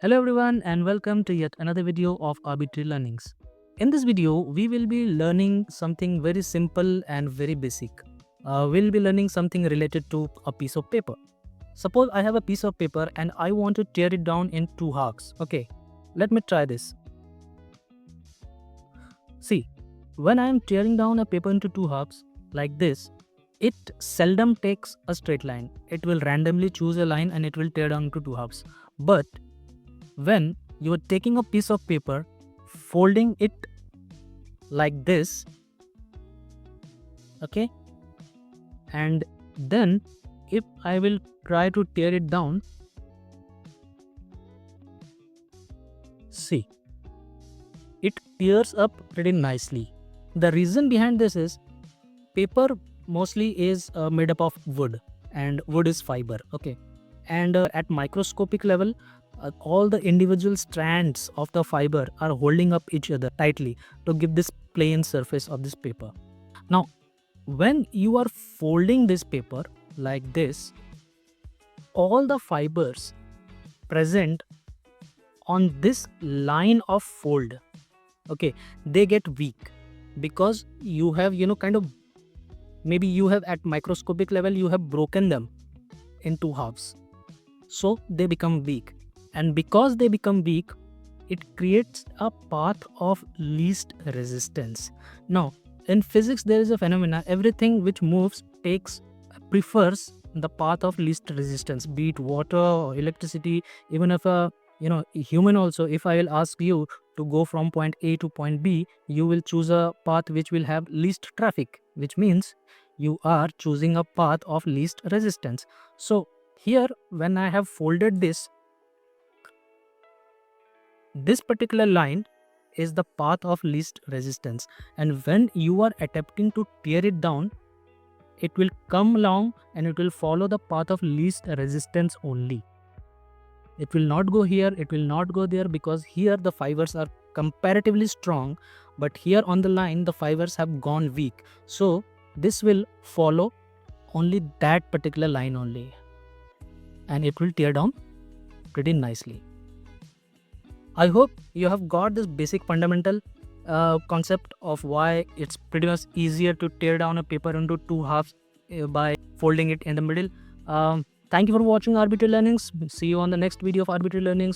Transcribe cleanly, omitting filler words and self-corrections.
Hello everyone and welcome to yet another video of Arbitrary Learnings. In this video, we will be learning something very simple and very basic. We'll be learning something related to a piece of paper. Suppose I have a piece of paper and I want to tear it down in two halves. Okay, let me try this. See, when I am tearing down a paper into two halves like this, it seldom takes a straight line. It will randomly choose a line and it will tear down into two halves. But when you are taking a piece of paper, folding it like this, okay, and then if I will try to tear it down, see, it tears up pretty nicely. The reason behind this is paper mostly is made up of wood, and wood is fiber, okay, and at microscopic level, all the individual strands of the fiber are holding up each other tightly to give this plain surface of this paper. Now when you are folding this paper like this, all the fibers present on this line of fold, okay, they get weak because you have kind of, maybe you have at microscopic level you have broken them in two halves, so they become weak, and because they become weak, it creates a path of least resistance. Now in physics there is a phenomena, everything which moves prefers the path of least resistance, be it water or electricity. Even if a human also, if I will ask you to go from point A to point B, you will choose a path which will have least traffic, which means you are choosing a path of least resistance. So here when I have folded this particular line is the path of least resistance, and when you are attempting to tear it down, it will come along and it will follow the path of least resistance only. It will not go here, it will not go there, because here the fibers are comparatively strong, but here on the line the fibers have gone weak, so this will follow only that particular line only, and it will tear down pretty nicely. I hope you have got this basic fundamental concept of why it's pretty much easier to tear down a paper into two halves by folding it in the middle. Thank you for watching Arbitrary Learnings. See you on the next video of Arbitrary Learnings.